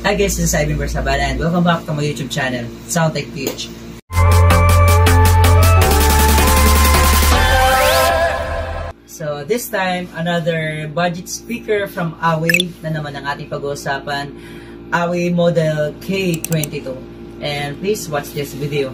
Hi guys, this is Ivan Bersabana and welcome back to my YouTube channel, Soundtech PH. So this time, another budget speaker from Away na naman ang ating pag-uusapan, Away Model K22. And please watch this video.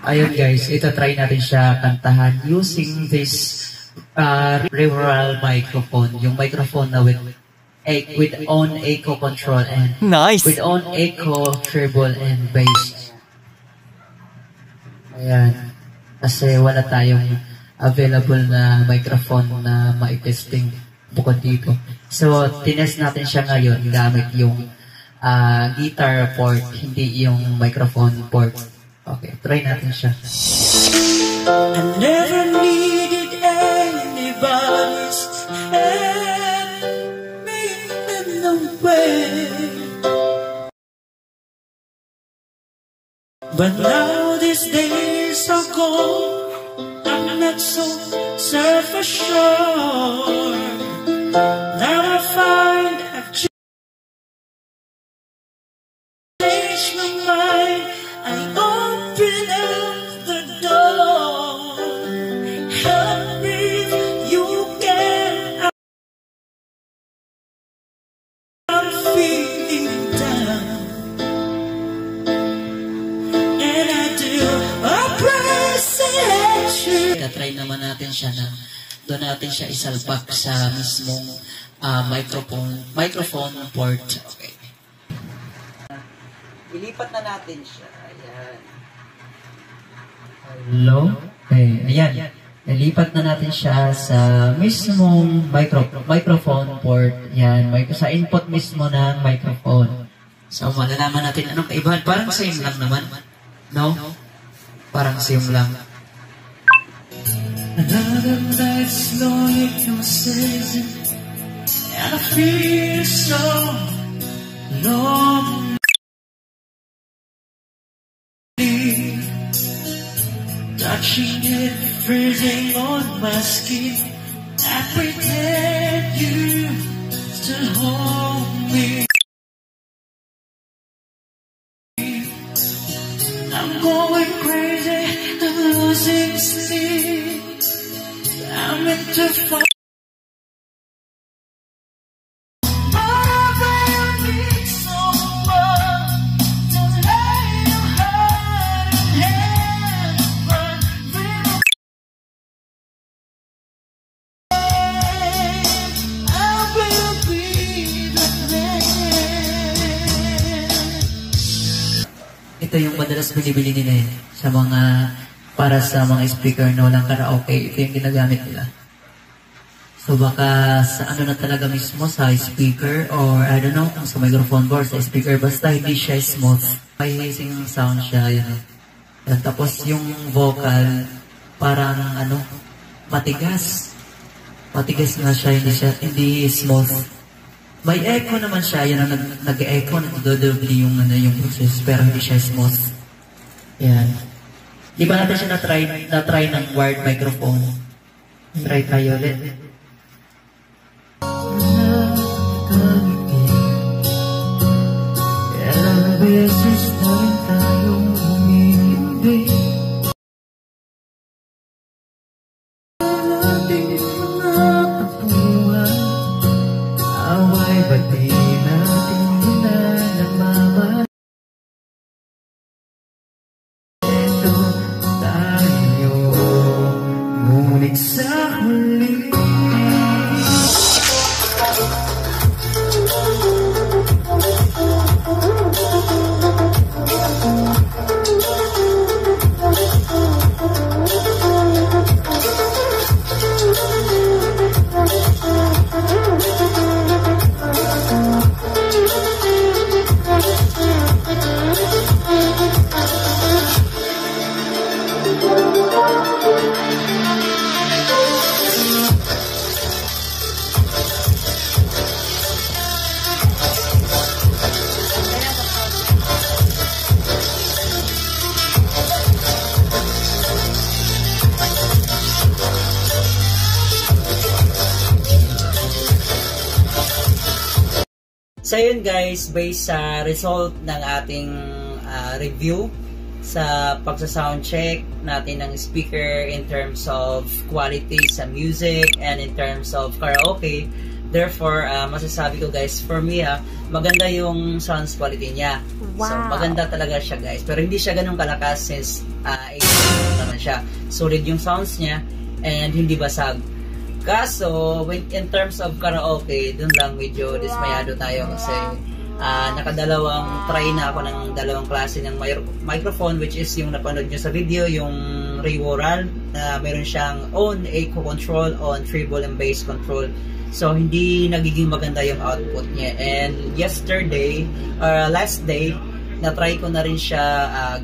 Ayun guys, ito-try natin siya kantahan using this rural microphone. Yung microphone na with own echo control and nice. With own echo, treble and bass. Ayan. Kasi wala tayong available na microphone na ma-testing bukod dito. So, tinest natin siya ngayon gamit yung guitar port, hindi yung microphone port. Okay, try natin siya. I never needed anybody's help me in the way, but now these days are gone, I'm not so self-assured. Now I find I've changed my mind. I open up the door, help me, you get out of feeling down, and I do appreciate you. Try naman natin siya na doon natin siya isalpak sa mismong microphone port. Okay. Ilipat na natin siya. Ayan. Hello? Okay, ayan. Nilipat na natin siya sa mismong microphone port. Yan, sa input mismo ng microphone. So, malalaman natin anong kaibahan. Parang same lang naman. No? Parang same lang. Another night slowly passes, and I feel so lonely. Touching it, freezing on my skin. I pretend you still hold me. I'm going crazy, I'm losing sleep. I'm into fun. Ito yung madalas binibili nila sa mga, para sa mga speaker na walang karaoke. Ito yung ginagamit nila. So baka sa ano na talaga mismo, sa speaker or I don't know, kung sa microphone board, sa speaker, basta hindi siya smooth. May hissing sound siya, yun. Yan. Tapos yung vocal, parang ano, matigas. Matigas na siya, hindi smooth. May echo naman siya, yan ang nag-echo, nag-dodobly yung, yung process, pero hindi siya smooth. Yan. Di ba natin siya na-try ng wired microphone? Try tayo ulit. Yeah. beses na rin tayong umindi. Ating mga tapuhan, away ba't di natin na nagmamahal? Ito tayo, ngunit sa huli So yun guys, based sa result ng ating review sa pagsa-sound check natin ng speaker in terms of quality sa music and in terms of karaoke, therefore masasabi ko guys, for me maganda yung sounds quality niya. Wow. So maganda talaga siya guys, pero hindi siya ganun kalakas since 8 naman siya. Solid yung sounds niya and hindi basag. Kaso, in terms of karaoke, dun lang medyo dismayado tayo kasi nakadalawang try na ako ng dalawang klase ng microphone, which is yung napanood nyo sa video, yung Ray-Woral, na meron siyang on echo control, on treble and bass control. So, hindi nagiging maganda yung output niya. And yesterday, last day, na-try ko na rin siya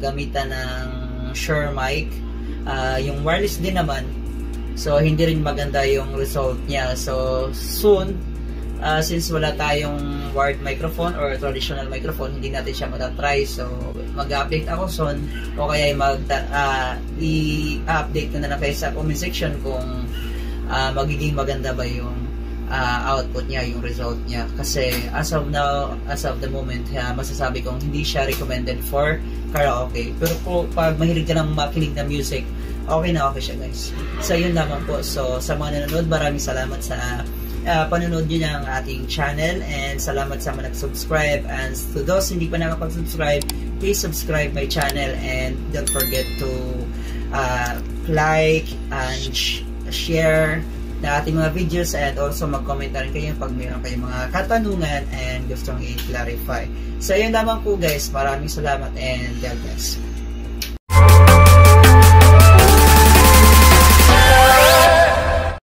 gamitan ng Shure mic. Yung wireless din naman. So, hindi rin maganda yung result niya. So, soon, since wala tayong wired microphone or traditional microphone, hindi natin siya matatry. So, mag-update ako soon o kaya i-update ko na lang kayo sa comment section kung magiging maganda ba yung output niya, yung result niya. Kasi, as of now, as of the moment, masasabi kong hindi siya recommended for karaoke. Pero pag mahilig ka ng makinig na music, okay na okay siya guys. So yun lamang po. So sa mga nanonood, maraming salamat sa panonood nyo ng ating channel and salamat sa mga nag-subscribe, and to those hindi pa nakapag-subscribe, please subscribe my channel and don't forget to like and share na ating mga videos, and also mag-comment na rin kayo pag mayroon kayong mga katanungan and gustong i-clarify. So yun lamang po guys, maraming salamat and God bless.